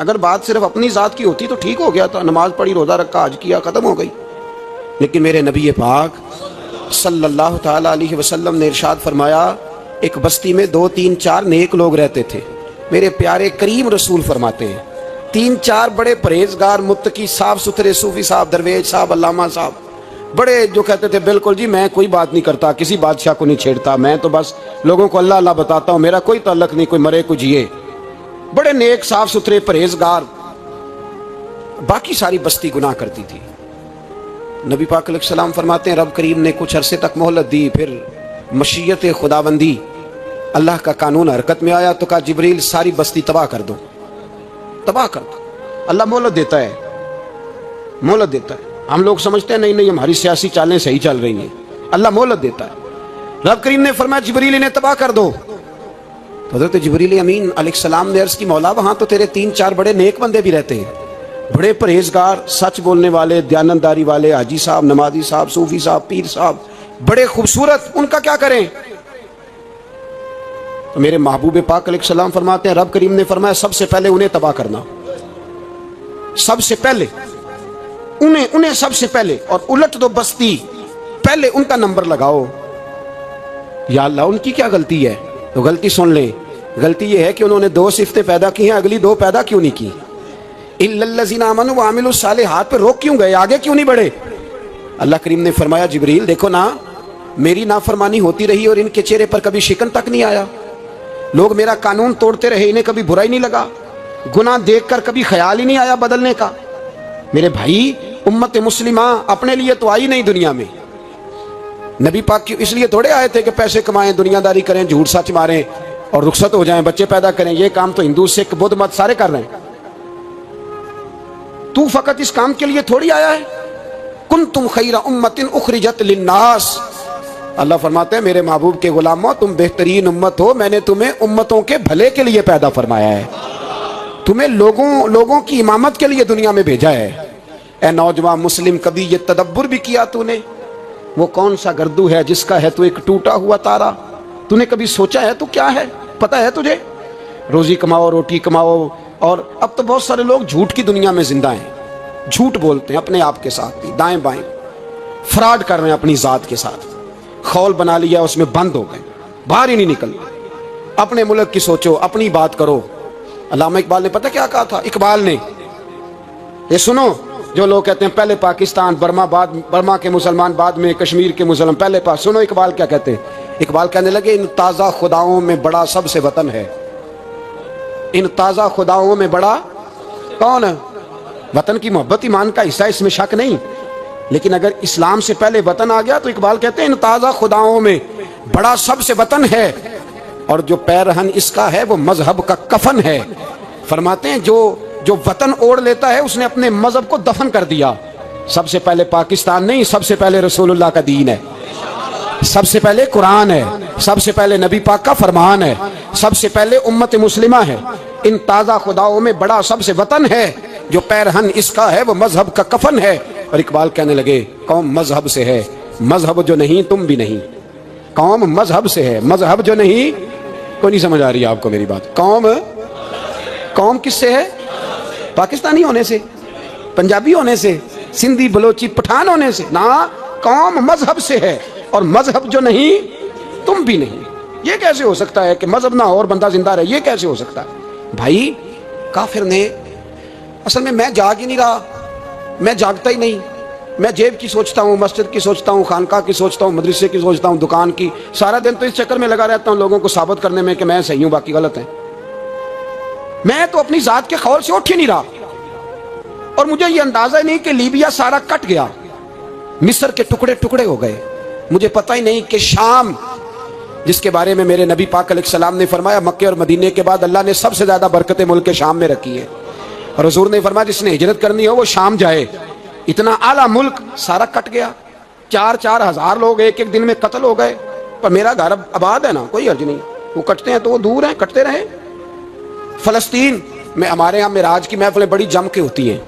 اگر بات صرف اپنی ذات کی ہوتی تو ٹھیک ہو گیا تھا، نماز پڑھی، روزہ رکھا، حج کیا، ختم ہو گئی. لیکن میرے نبی پاک صلی اللہ تعالیٰ علیہ وسلم نے ارشاد فرمایا ایک بستی میں 2 3 4 نیک لوگ رہتے تھے. میرے پیارے کریم رسول فرماتے ہیں 3 4 بڑے پرہیزگار، متقی، صاف ستھرے صوفی صاحب، درویش صاحب، علامہ صاحب، بڑے جو کہتے تھے بالکل جی میں کوئی بات نہیں کرتا، کسی بادشاہ کو نہیں چھیڑتا، میں تو بس لوگوں کو اللہ اللہ بتاتا ہوں، میرا کوئی تعلق نہیں، کوئی مرے کوئی جیے. بڑے نیک، صاف ستھرے، پرہیزگار. باقی ساری بستی گناہ کرتی تھی. نبی پاک علیہ السلام فرماتے ہیں رب کریم نے کچھ عرصے تک مہلت دی، پھر مشیت خداوندی، اللہ کا قانون حرکت میں آیا تو کہا جبریل ساری بستی تباہ کر دو، تباہ کر دو. اللہ مہلت دیتا ہے، مہلت دیتا ہے. ہم لوگ سمجھتے ہیں نہیں نہیں ہماری سیاسی چالیں صحیح چل رہی ہیں، اللہ مہلت دیتا ہے. رب کریم نے فرمایا جبریل انہیں تباہ کر دو. تو حضرت جبریل امین علیہ السلام نے عرض کی مولا وہاں تو تیرے 3 4 بڑے نیک بندے بھی رہتے ہیں، بڑے پرہیزگار، سچ بولنے والے، دیانتداری والے، حاجی صاحب، نمازی صاحب، صوفی صاحب، پیر صاحب، بڑے خوبصورت، ان کا کیا کریں؟ تو میرے محبوب پاک علیہ السلام فرماتے ہیں رب کریم نے فرمایا سب سے پہلے انہیں تباہ کرنا، سب سے پہلے انہیں سب سے پہلے، اور الٹ دو بستی، پہلے ان کا نمبر لگاؤ. یا اللہ ان کی کیا غلطی ہے؟ تو غلطی سن لیں، غلطی یہ ہے کہ انہوں نے 2 صفتیں پیدا کی ہیں، اگلی 2 پیدا کیوں نہیں کی؟ الا الذین آمنوا وعملوا الصالحات پہ روک کیوں گئے، آگے کیوں نہیں بڑھے؟ اللہ کریم نے فرمایا جبریل دیکھو نا، میری نافرمانی ہوتی رہی اور ان کے چہرے پر کبھی شکن تک نہیں آیا. لوگ میرا قانون توڑتے رہے، انہیں کبھی برا ہی نہیں لگا، گناہ دیکھ کر کبھی خیال ہی نہیں آیا بدلنے کا. میرے بھائی امت مسلمہ اپنے لیے تو آئی نہیں دنیا میں. نبی پاک کی اس لیے تھوڑے آئے تھے کہ پیسے کمائیں، دنیا داری کریں، جھوٹ سچ ماریں اور رخصت ہو جائیں، بچے پیدا کریں. یہ کام تو ہندو، سکھ، بدھ مت سارے کر رہے ہیں. تو فقط اس کام کے لیے تھوڑی آیا ہے. کنتم خیر امت اخرجت للناس، اللہ فرماتے ہیں میرے محبوب کے غلاموں تم بہترین امت ہو، میں نے تمہیں امتوں کے بھلے کے لیے پیدا فرمایا ہے، تمہیں لوگوں کی امامت کے لیے دنیا میں بھیجا ہے. اے نوجوان مسلم کبھی یہ تدبر بھی کیا تو نے وہ کون سا گردو ہے جس کا ہے تو ایک ٹوٹا ہوا تارا؟ تو نے کبھی سوچا ہے تو کیا ہے؟ پتہ ہے تجھے؟ روزی کماؤ، روٹی کماؤ، اور اب تو بہت سارے لوگ جھوٹ کی دنیا میں زندہ ہیں، جھوٹ بولتے ہیں اپنے آپ کے ساتھ بھی، دائیں بائیں فراڈ کر رہے ہیں اپنی ذات کے ساتھ، خول بنا لیا اس میں بند ہو گئے، باہر ہی نہیں نکل. اپنے ملک کی سوچو، اپنی بات کرو. علامہ اقبال نے پتہ کیا کہا تھا؟ اقبال نے، یہ سنو، جو لوگ کہتے ہیں پہلے پاکستان، برما کے مسلمان بعد میں کشمیر کے مسلمان، پہلے سنو اقبال کیا کہتے ہیں. اقبال کہنے لگے ان تازہ خداؤں میں بڑا سب سے وطن ہے. ان تازہ خداؤں میں بڑا کون ہے؟ وطن کی محبت ایمان کا حصہ، اس میں شک نہیں. لیکن اگر اسلام سے پہلے وطن آ گیا تو اقبال کہتے ہیں ان تازہ خداؤں میں بڑا سب سے وطن ہے، اور جو پیرہن اس کا ہے وہ مذہب کا کفن ہے. فرماتے ہیں جو وطن اوڑھ لیتا ہے اس نے اپنے مذہب کو دفن کر دیا. سب سے پہلے پاکستان نہیں، سب سے پہلے رسول اللہ کا دین ہے، سب سے پہلے قرآن ہے، سب سے پہلے نبی پاک کا فرمان ہے، سب سے پہلے امت مسلمہ ہے. ان تازہ خداؤں میں بڑا سب سے وطن ہے، جو پیرہن اس کا ہے وہ مذہب کا کفن ہے. اور اقبال کہنے لگے قوم مذہب سے ہے، مذہب جو نہیں تم بھی نہیں. قوم مذہب سے ہے، مذہب جو نہیں، کوئی نہیں سمجھ آ رہی ہے آپ کو میری بات؟ قوم کس سے ہے؟ پاکستانی ہونے سے، پنجابی ہونے سے، سندھی بلوچی پٹھان ہونے سے نہ، قوم مذہب سے ہے، اور مذہب جو نہیں تم بھی نہیں. یہ کیسے ہو سکتا ہے کہ مذہب نہ ہو اور بندہ زندہ رہے؟ یہ کیسے ہو سکتا ہے؟ بھائی کافر نے اصل میں جاگ ہی نہیں رہا، میں جاگتا ہی نہیں. میں جیب کی سوچتا ہوں، مسجد کی سوچتا ہوں، خانقاہ کی سوچتا ہوں، مدرسے کی سوچتا ہوں، دکان کی. سارا دن تو اس چکر میں لگا رہتا ہوں لوگوں کو ثابت کرنے میں کہ میں صحیح ہوں باقی غلط ہیں. میں تو اپنی ذات کے خول سے اٹھ ہی نہیں رہا. اور مجھے یہ اندازہ ہی نہیں کہ لیبیا سارا کٹ گیا، مصر کے ٹکڑے ٹکڑے ہو گئے. مجھے پتہ ہی نہیں کہ شام، جس کے بارے میں میرے نبی پاک علیہ السلام نے فرمایا مکے اور مدینے کے بعد اللہ نے سب سے زیادہ برکتیں ملک شام میں رکھی ہے. اور حضور نے فرمایا جس نے ہجرت کرنی ہو وہ شام جائے. اتنا اعلیٰ ملک سارا کٹ گیا، 4 ہزار لوگ ایک دن میں قتل ہو گئے. پر میرا گھر آباد ہے نا، کوئی حرج نہیں. وہ کٹتے ہیں تو وہ دور ہیں، کٹتے رہے. فلسطین میں ہمارے یہاں معراج کی محفلیں بڑی جم کے ہوتی ہیں،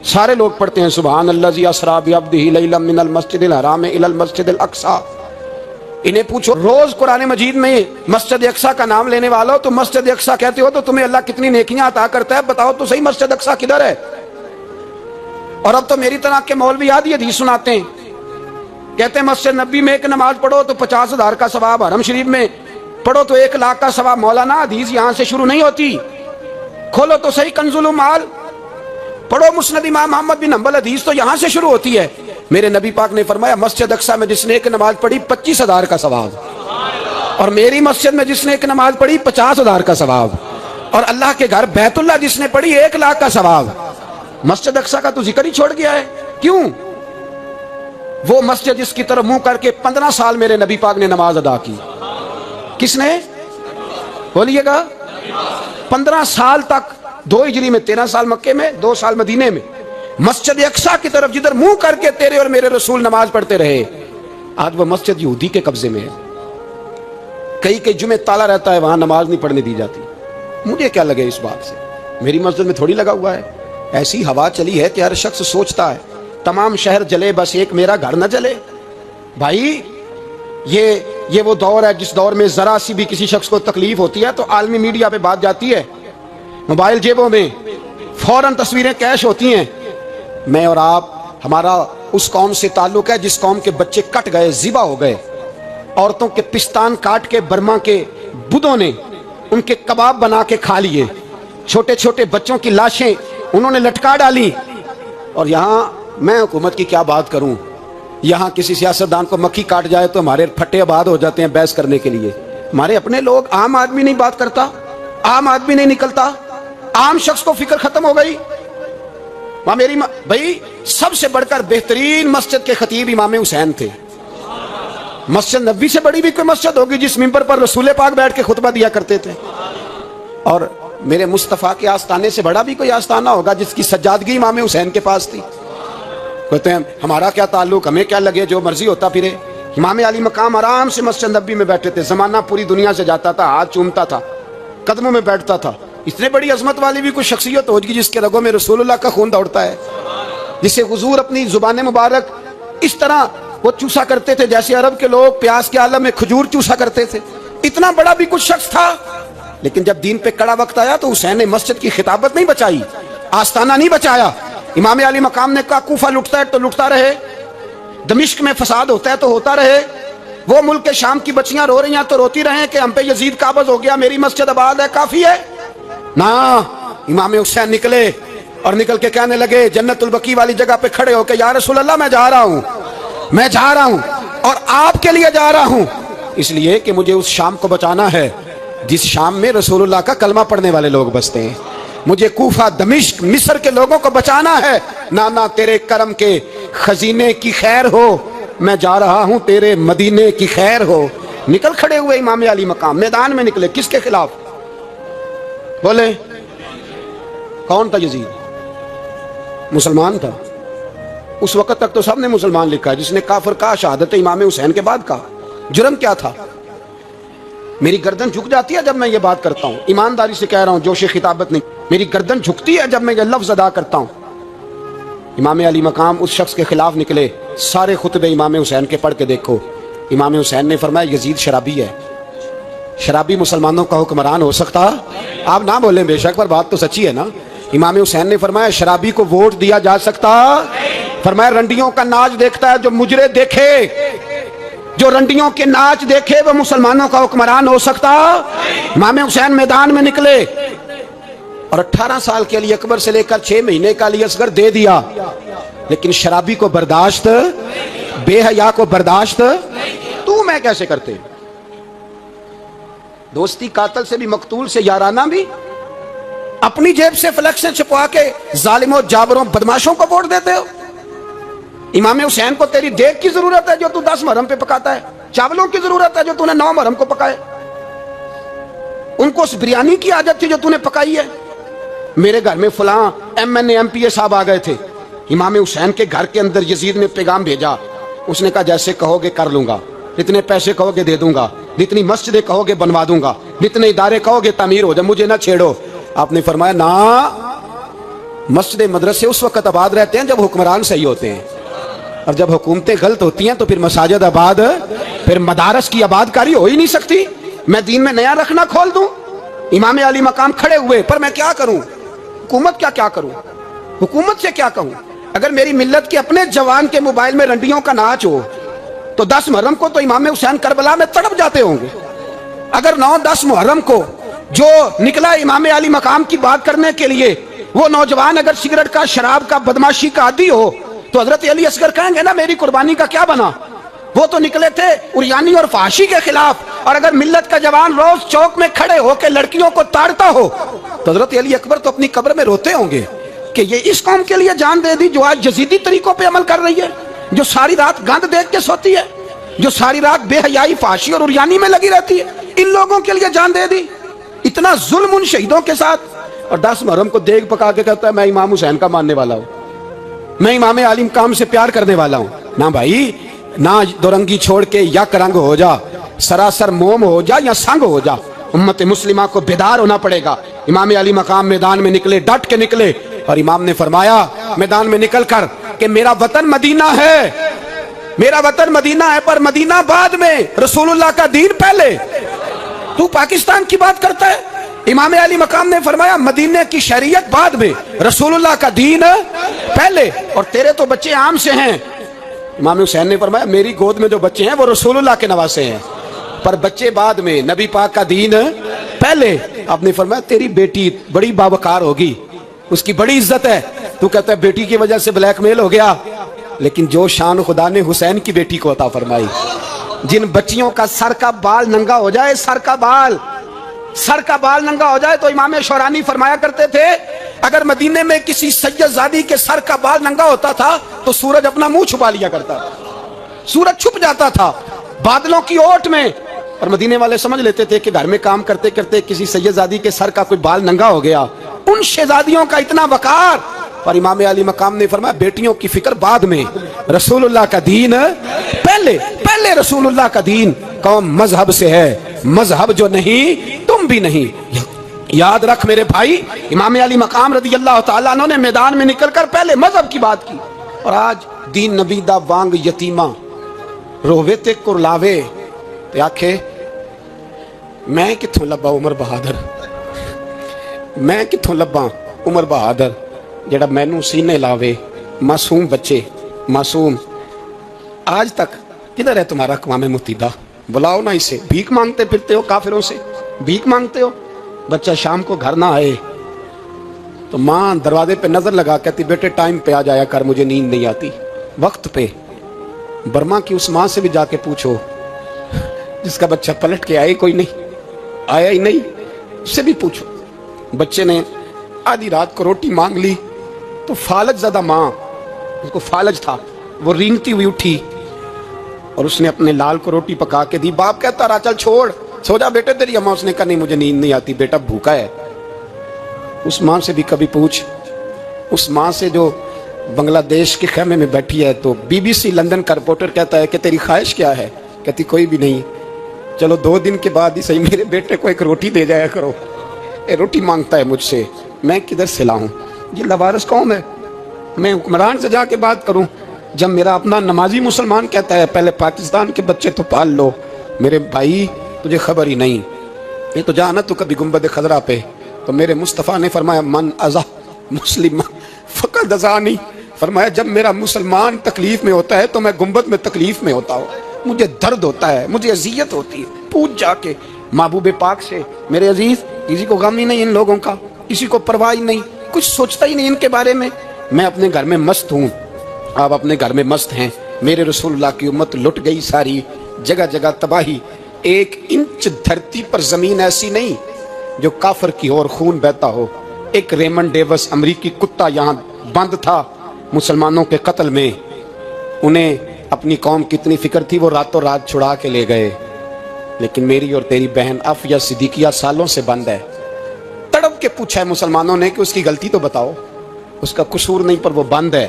سارے لوگ پڑھتے ہیں سبحان الذی اسریٰ بعبدہ لیلا من المسجد الحرام الی المسجد الاقصی. انہیں پوچھو روز قرآن مجید میں مسجد اقصی کا نام لینے والا ہو تو مسجد اقصی کہتے ہو تو تمہیں اللہ کتنی نیکیاں عطا کرتا ہے، بتاؤ تو صحیح مسجد اقصی کدھر ہے؟ اور اب تو میری طرح کے مولوی آدھی حدیث سناتے ہیں، کہتے ہیں مسجد نبی میں ایک نماز پڑھو تو 50,000 کا ثواب، حرم شریف میں پڑھو تو 1,00,000 کا ثواب۔ مولانا حدیث یہاں سے شروع نہیں ہوتی، کھولو تو صحیح کنز المال، پڑھو مسند امام محمد بن حنبل، حدیث تو یہاں سے شروع ہوتی ہے۔ میرے نبی پاک نے فرمایا مسجد اقصی میں جس نے ایک نماز پڑھی 25,000 کا ثواب، اور میری مسجد میں جس نے ایک نماز پڑھی 50,000 کا ثواب، اور اللہ کے گھر بیت اللہ جس نے پڑھی 1,00,000 کا ثواب۔ مسجد اقصی کا تو ذکر ہی چھوڑ گیا ہے، کیوں؟ وہ مسجد جس کی طرف منہ کر کے 15 سال میرے نبی پاک نے نماز ادا کی۔ کس نے؟ بولیے گا 15 سال تک، 2 ہجری میں 13 سال مکے میں، 2 سال مدینے میں، مسجد اقصی کی طرف جدھر منہ کر کے تیرے اور میرے رسول نماز پڑھتے رہے۔ آج وہ مسجد یہودی کے قبضے میں ہے، کئی جمعے تالا رہتا ہے، وہاں نماز نہیں پڑھنے دی جاتی۔ مجھے کیا لگے اس بات سے، میری مسجد میں تھوڑی لگا ہوا ہے۔ ایسی ہوا چلی ہے کہ ہر شخص سوچتا ہے تمام شہر جلے بس ایک میرا گھر نہ جلے۔ بھائی یہ وہ دور ہے جس دور میں ذرا سی بھی کسی شخص کو تکلیف ہوتی ہے تو عالمی میڈیا پہ بات جاتی ہے، موبائل جیبوں میں فوراً تصویریں کیش ہوتی ہیں۔ میں اور آپ، ہمارا اس قوم سے تعلق ہے جس قوم کے بچے کٹ گئے، ذبح ہو گئے، عورتوں کے پستان کاٹ کے برما کے بدھوں نے ان کے کباب بنا کے کھا لیے، چھوٹے چھوٹے بچوں کی لاشیں انہوں نے لٹکا ڈالی۔ اور یہاں میں حکومت کی کیا بات کروں، یہاں کسی سیاستدان کو مکھی کاٹ جائے تو ہمارے پھٹے آباد ہو جاتے ہیں بحث کرنے کے لیے۔ ہمارے اپنے لوگ، عام آدمی نہیں بات کرتا، عام آدمی نہیں نکلتا، عام شخص کو فکر ختم ہو گئی۔ وہاں میری بھائی سب سے بڑھ کر بہترین مسجد کے خطیب امام حسین تھے۔ مسجد نبی سے بڑی بھی کوئی مسجد ہوگی جس ممبر پر رسول پاک بیٹھ کے خطبہ دیا کرتے تھے؟ اور میرے مصطفیٰ کے آستانے سے بڑا بھی کوئی آستانہ ہوگا جس کی سجادگی امام حسین کے پاس تھی؟ کہتے ہیں ہمارا کیا تعلق، ہمیں کیا لگے، جو مرضی ہوتا پھرے۔ امام علی مقام آرام سے مسجد نبی میں بیٹھے تھے، زمانہ پوری دنیا سے جاتا تھا، ہاتھ چومتا تھا، قدموں میں بیٹھتا تھا۔ اتنے بڑی عظمت والی بھی کوئی شخصیت ہوگی جس کے رگوں میں رسول اللہ کا خون دوڑتا ہے، جسے حضور اپنی زبان مبارک اس طرح وہ چوسا کرتے تھے جیسے عرب کے لوگ پیاس کے عالم میں کھجور چوسا کرتے تھے۔ اتنا بڑا بھی کچھ شخص تھا، لیکن جب دین پہ کڑا وقت آیا تو حسین نے مسجد کی خطابت نہیں بچائی، آستانہ نہیں بچایا۔ امام علی مقام نے کہا کوفہ لٹتا ہے تو لٹتا رہے، دمشق میں فساد ہوتا ہے تو ہوتا رہے، وہ ملک کے شام کی بچیاں رو رہی ہیں تو روتی رہیں کہ ہم پہ یزید قابض ہو گیا، میری مسجد آباد ہے، کافی ہے نا۔ امام حسین نکلے اور نکل کے کہنے لگے جنت البقیع والی جگہ پہ کھڑے ہو کے، یا رسول اللہ میں جا رہا ہوں اور آپ کے لیے جا رہا ہوں، اس لیے کہ مجھے اس شام کو بچانا ہے جس شام میں رسول اللہ کا کلمہ پڑھنے والے لوگ بستے ہیں، مجھے کوفہ، دمشق، مصر کے لوگوں کو بچانا ہے۔ نانا تیرے کرم کے خزینے کی خیر ہو، میں جا رہا ہوں تیرے مدینے کی خیر ہو۔ نکل کھڑے ہوئے امام علی مقام، میدان میں نکلے، کس کے خلاف؟ بولے کون تھا؟ یزید مسلمان تھا، اس وقت تک تو سب نے مسلمان لکھا ہے، جس نے کافر کہا شہادت امام حسین کے بعد کہا۔ جرم کیا تھا؟ میری گردن جھک جاتی ہے جب میں یہ بات کرتا ہوں، ایمانداری سے کہہ رہا ہوں، جوش خطابت نہیں، میری گردن جھکتی ہے جب میں یہ لفظ ادا کرتا ہوں۔ امام علی مقام اس شخص کے خلاف نکلے، سارے خطبے امام حسین کے پڑھ کے دیکھو۔ امام حسین نے فرمایا یزید شرابی ہے، شرابی مسلمانوں کا حکمران ہو سکتا؟ آپ نہ بولیں بے شک، پر بات تو سچی ہے نا۔ امام حسین نے فرمایا شرابی کو ووٹ دیا جا سکتا؟ فرمایا رنڈیوں کا ناچ دیکھتا ہے جو مجرے دیکھے، جو رنڈیوں کے ناچ دیکھے وہ مسلمانوں کا حکمران ہو سکتا؟ امام حسین میدان میں نکلے اور 18 سال کے علی اکبر سے لے کر 6 مہینے کا علی اصغر دے دیا، لیکن شرابی کو برداشت، بے حیا کو برداشت تو میں کیسے کرتے؟ دوستی قاتل سے بھی، مقتول سے یارانہ بھی، اپنی جیب سے فلیکس چھپوا کے ظالموں، جابروں، بدماشوں کو ووٹ دیتے ہو۔ امام حسین کو تیری دیگ کی ضرورت ہے جو تو 10 محرم پہ پکاتا ہے، چاولوں کی ضرورت ہے جو تو نے 9 محرم کو پکائے، ان کو اس بریانی کی عادت تھی جو تو نے پکائی ہے۔ میرے گھر میں فلاں MNA MPA صاحب آ گئے تھے، امام حسین کے گھر کے اندر یزید نے پیغام بھیجا، اس نے کہا جیسے کہو گے کر لوں گا، جتنے پیسے کہو گے دے دوں گا، جتنی مسجدیں کہو گے بنوا دوں گا، جتنے ادارے کہو گے تعمیر ہو جائے، مجھے نہ چھیڑو۔ آپ نے فرمایا نا، مسجد مدرسے اس وقت آباد رہتے ہیں جب حکمران صحیح ہوتے ہیں، اور جب حکومتیں غلط ہوتی ہیں تو پھر مساجد آباد پھر پھر مدارس کی آبادکاری ہو ہی نہیں سکتی. میں دین میں نیا رکھنا کھول دوں؟ امام علی مقام کھڑے ہوئے, پر میں کیا کروں؟ حکومت کیا کروں؟ حکومت سے کیا کہوں؟ اگر میری ملت کے اپنے جوان کے موبائل میں رنڈیوں کا ناچ ہو تو 10 محرم کو تو امام حسین کربلا میں تڑپ جاتے ہوں گے. اگر 9-10 محرم کو جو نکلا امام علی مقام کی بات کرنے کے لیے, وہ نوجوان اگر سگریٹ کا, شراب کا, بدماشی کا عادی ہو تو حضرت علی اصغر کہیں گے نا میری قربانی کا کیا بنا؟ وہ تو نکلے تھے عریانی اور فحاشی کے خلاف. اور اگر ملت کا جوان روز چوک میں کھڑے ہو کے لڑکیوں کو تاڑتا ہو تو حضرت علی اکبر تو اپنی قبر میں روتے ہوں گے کہ یہ اس قوم کے لیے جان دے دی جو آج جزیدی طریقوں پہ عمل کر رہی ہے, جو ساری رات گند دیکھ کے سوتی ہے, جو ساری رات بے حیائی, فحاشی اور عریانی میں لگی رہتی ہے. ان لوگوں کے لیے جان دے دی. اتنا ظلم ان شہیدوں کے ساتھ. اور 10 محرم کو دیگ پکا کے کہتا ہے میں امام حسین کا ماننے والا ہوں, میں امام علی مقام سے پیار کرنے والا ہوں. نہ بھائی, نہ دو رنگی چھوڑ کے یک رنگ ہو جا, سراسر موم ہو جا یا سنگ ہو جا. امت مسلمہ کو بیدار ہونا پڑے گا. امام علی مقام میدان میں نکلے, ڈٹ کے نکلے, اور امام نے فرمایا میدان میں نکل کر کہ میرا وطن مدینہ ہے, میرا وطن مدینہ ہے, پر مدینہ بعد میں, رسول اللہ کا دین پہلے. تو پاکستان کی بات کرتا ہے. امام علی مقام نے فرمایا مدینہ کی شریعت بعد میں, رسول اللہ کا دین پہلے. اور تیرے تو بچے عام سے ہیں. امام حسین نے فرمایا میری گود میں جو بچے ہیں وہ رسول اللہ کے نواسے ہیں, پر بچے بعد میں, نبی پاک کا دین پہلے. آپ نے فرمایا تیری بیٹی بڑی باوقار ہوگی, اس کی بڑی عزت ہے. تو کہتا ہے بیٹی کی وجہ سے بلیک میل ہو گیا, لیکن جو شان خدا نے حسین کی بیٹی کو عطا فرمائی, جن بچیوں کا سر کا بال ننگا ہو جائے, سر کا بال ننگا ہو جائے, تو امام شورانی فرمایا کرتے تھے اگر مدینے میں کسی سید زادی کے سر کا بال ننگا ہوتا تھا تو سورج اپنا منہ چھپا لیا کرتا تھا, سورج چھپ جاتا تھا بادلوں کی اوٹ میں. اور مدینے والے سمجھ لیتے تھے کہ گھر میں کام کرتے کرتے کسی سید زادی کے سر کا کوئی بال ننگا ہو گیا. ان شہزادیوں کا اتنا وقار. اور امام علی مقام نے فرمایا بیٹیوں کی فکر بعد میں, رسول اللہ کا دین پہلے. پہلے رسول اللہ کا دین. قوم مذہب سے ہے, مذہب جو نہیں تم بھی نہیں. یاد رکھ میرے بھائی, امام علی مقام رضی اللہ تعالیٰ عنہ نے میدان میں نکل کر پہلے مذہب کی بات کی. اور آج دین نبی دا وانگ یتیمہ رووے تے کرلاوے تے آکھے میں کتھوں لبا عمر بہادر, میں کتھوں لبا عمر بہادر جڑا مینوں سینے لاوے. معصوم بچے, معصوم. آج تک کدھر ہے تمہارا اقوام متحدہ؟ بلاؤ نا اسے. بھیک مانگتے پھرتے ہو کافروں سے, بھیک مانگتے ہو. بچہ شام کو گھر نہ آئے تو ماں دروازے پہ نظر لگا کہتی بیٹے ٹائم پہ آ جایا کر, مجھے نیند نہیں آتی, وقت پہ. برما کی اس ماں سے بھی جا کے پوچھو جس کا بچہ پلٹ کے آئے کوئی نہیں, آیا ہی نہیں, اس سے بھی پوچھو. بچے نے آدھی رات کو روٹی مانگ لی تو فالج زدہ ماں, اس کو فالج تھا, وہ رینگتی ہوئی اٹھی اور اس نے اپنے لال کو روٹی پکا کے دی. باپ کہتا رہا چل چھوڑ, سو جا بیٹے تیری اماں. اس نے کہا نہیں مجھے نیند نہیں آتی, بیٹا بھوکا ہے. اس ماں سے بھی کبھی پوچھ, اس ماں سے جو بنگلہ دیش کے خیمے میں بیٹھی ہے تو بی بی سی لندن کا رپورٹر کہتا ہے کہ تیری خواہش کیا ہے؟ کہتی کوئی بھی نہیں, چلو 2 دن کے بعد ہی صحیح میرے بیٹے کو ایک روٹی دے جایا کرو, روٹی مانگتا ہے مجھ سے, میں کدھر سے لاؤں؟ یہ لوارث قوم ہے. میں حکمران سے جا کے بات کروں جب میرا اپنا نمازی مسلمان کہتا ہے پہلے پاکستان کے بچے تو پال لو؟ میرے بھائی تجھے خبر ہی نہیں. یہ تو جانا تو کبھی گنبد خضرا پہ, تو میرے مصطفیٰ نے فرمایا من ازا مسلم فقط ازانی. فرمایا جب میرا مسلمان تکلیف میں ہوتا ہے تو میں گنبد میں تکلیف میں ہوتا ہوں, مجھے درد ہوتا ہے, مجھے اذیت ہوتی ہے. پوچھ جا کے محبوب پاک سے. میرے عزیز کسی کو غم ہی نہیں ان لوگوں کا, کسی کو پرواہ ہی نہیں, کچھ سوچتا ہی نہیں ان کے بارے میں. میں اپنے گھر میں مست ہوں, آپ اپنے گھر میں مست ہیں. میرے رسول اللہ کی امت لٹ گئی ساری, جگہ جگہ تباہی. 1 انچ دھرتی پر زمین ایسی نہیں جو کافر کی اور خون بہتا ہو. ایک ریمنڈ ڈیوس امریکی کتا یہاں بند تھا مسلمانوں کے قتل میں. انہیں اپنی قوم کی اتنی فکر تھی وہ راتوں رات چھڑا کے لے گئے. لیکن میری اور تیری بہن عفیہ صدیقیہ سالوں سے بند ہے. تڑپ کے پوچھا ہے مسلمانوں نے کہ اس کی غلطی تو بتاؤ, اس کا قصور نہیں پر وہ بند ہے.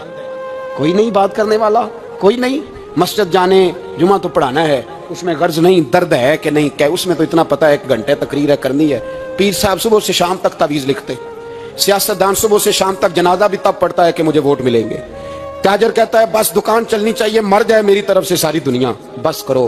کوئی نہیں بات کرنے والا, کوئی نہیں. مسجد جانے, جمعہ تو پڑھانا ہے, اس میں غرض نہیں درد ہے کہ نہیں, کہ اس میں تو اتنا پتہ ہے 1 گھنٹے تقریر ہے کرنی ہے. پیر صاحب صبح سے شام تک تعویذ لکھتے, سیاستدان صبح سے شام تک جنازہ بھی تب پڑھتا ہے کہ مجھے ووٹ ملیں گے. تاجر کہتا ہے بس دکان چلنی چاہیے, مر جائے میری طرف سے ساری دنیا, بس کرو.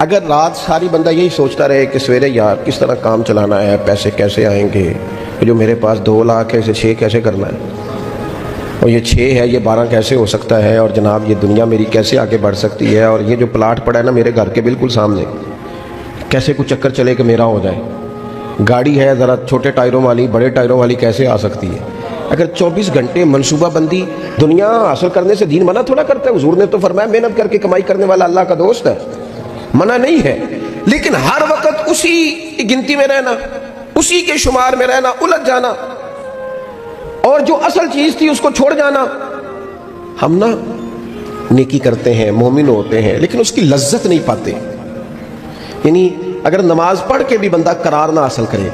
اگر رات ساری بندہ یہی سوچتا رہے کہ سویرے یار کس طرح کام چلانا ہے، پیسے کیسے آئیں گے، جو میرے پاس 2 لاکھ ہے اسے 6 کیسے کرنا ہے، اور یہ 6 ہے یہ 12 کیسے ہو سکتا ہے، اور جناب یہ دنیا میری کیسے آگے بڑھ سکتی ہے، اور یہ جو پلاٹ پڑا ہے نا میرے گھر کے بالکل سامنے، کیسے کچھ چکر چلے کہ میرا ہو جائے، گاڑی ہے ذرا چھوٹے ٹائروں والی بڑے ٹائروں والی کیسے آ سکتی ہے۔ اگر 24 گھنٹے منصوبہ بندی، دنیا حاصل کرنے سے دین منع تھوڑا کرتا ہے، حضور نے تو فرمایا محنت کر کے کمائی کرنے والا اللہ کا دوست ہے، منع نہیں ہے، لیکن ہر وقت اسی گنتی میں رہنا، اسی کے شمار میں رہنا، الجھ جانا، اور جو اصل چیز تھی اس کو چھوڑ جانا۔ ہم نا نیکی کرتے ہیں، مومن ہوتے ہیں، لیکن اس کی لذت نہیں پاتے۔ یعنی اگر نماز پڑھ کے بھی بندہ قرار نہ حاصل کرے،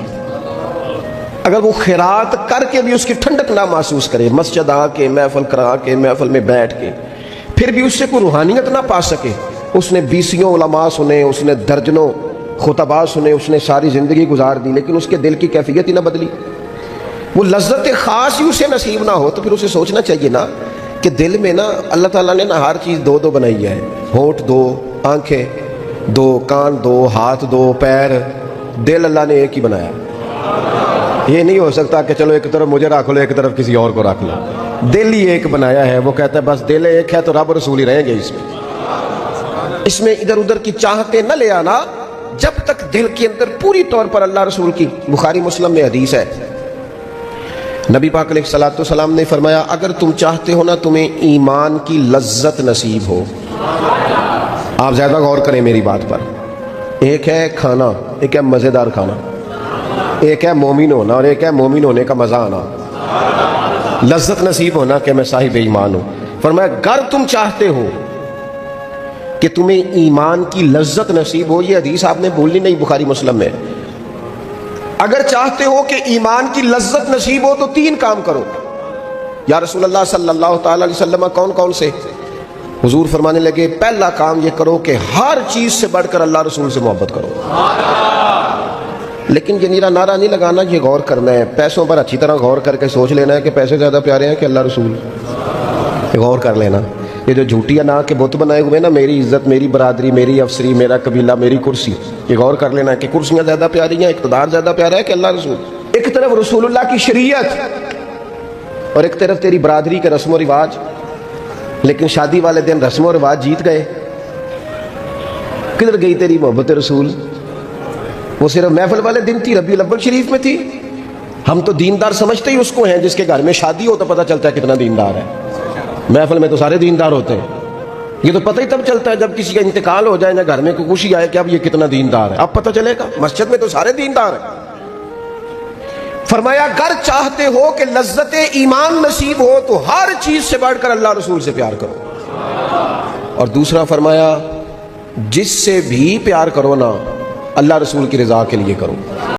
اگر وہ خیرات کر کے بھی اس کی ٹھنڈک نہ محسوس کرے، مسجد آ کے محفل کرا کے محفل میں بیٹھ کے پھر بھی اس سے کوئی روحانیت نہ پا سکے، اس نے 20 علماء سنے، اس نے درجنوں خطباء سنے، اس نے ساری زندگی گزار دی، لیکن اس کے دل کی کیفیت ہی نہ بدلی، وہ لذت خاص ہی اسے نصیب نہ ہو، تو پھر اسے سوچنا چاہیے نا کہ دل میں نا اللہ تعالیٰ نے نا ہر چیز 2 بنائی ہے، ہونٹ 2، آنکھیں 2، کان 2، ہاتھ 2، پیر، دل اللہ نے ایک ہی بنایا۔ یہ نہیں ہو سکتا کہ چلو ایک طرف مجھے رکھ لو ایک طرف کسی اور کو رکھ لو، دل ہی ایک بنایا ہے۔ وہ کہتا ہے بس دل ایک ہے تو رب رسول ہی رہیں گے، اس میں ادھر ادھر کی چاہتے نہ لے آنا، جب تک دل کے اندر پوری طور پر اللہ رسول کی۔ بخاری مسلم میں حدیث ہے، نبی پاک علیہ الصلوۃ والسلام نے فرمایا اگر تم چاہتے ہو نا تمہیں ایمان کی لذت نصیب ہو، آپ زیادہ غور کریں میری بات پر، ایک ہے کھانا، ایک ہے مزیدار کھانا، ایک ہے مومن ہونا اور ایک ہے مومن ہونے کا مزہ آنا، لذت نصیب ہونا کہ میں صاحب ایمان ہوں۔ فرمایا اگر تم چاہتے ہو کہ تمہیں ایمان کی لذت نصیب ہو، یہ حدیث آپ نے بھولنی نہیں، بخاری مسلم میں، اگر چاہتے ہو کہ ایمان کی لذت نصیب ہو تو 3 کام کرو۔ یا رسول اللہ صلی اللہ تعالی علیہ وسلم کون کون سے؟ حضور فرمانے لگے پہلا کام یہ کرو کہ ہر چیز سے بڑھ کر اللہ رسول سے محبت کرو۔ لیکن یہ نیرا نعرہ نہیں لگانا، یہ غور کرنا ہے، پیسوں پر اچھی طرح غور کر کے سوچ لینا ہے کہ پیسے زیادہ پیارے ہیں کہ اللہ رسول، یہ غور کر لینا۔ یہ جو جھوٹی نا کے بت بنائے ہوئے نا، میری عزت، میری برادری، میری افسری، میرا قبیلہ، میری کرسی، یہ غور کر لینا ہے کہ کرسیاں زیادہ پیاری ہیں، اقتدار زیادہ پیارا ہے کہ اللہ رسول۔ ایک طرف رسول اللہ کی شریعت اور ایک طرف تیری برادری کے رسم و رواج، لیکن شادی والے دن رسم و رواج جیت گئے، کدھر گئی تیری محبت رسول؟ وہ صرف محفل والے دن تھی، ربیع الاول شریف میں تھی۔ ہم تو دیندار سمجھتے ہی اس کو ہیں جس کے گھر میں شادی ہو تو پتہ چلتا ہے کتنا دیندار ہے، محفل میں تو سارے دیندار ہوتے ہیں، یہ تو پتہ ہی تب چلتا ہے جب کسی کا انتقال ہو جائے، نہ گھر میں کوئی خوشی آئے کہ اب یہ کتنا دیندار ہے، اب پتہ چلے گا، مسجد میں تو سارے دیندار ہیں۔ فرمایا اگر چاہتے ہو کہ لذت ایمان نصیب ہو تو ہر چیز سے بڑھ کر اللہ رسول سے پیار کرو، اور دوسرا فرمایا جس سے بھی پیار کرو نا اللہ رسول کی رضا کے لیے کرو۔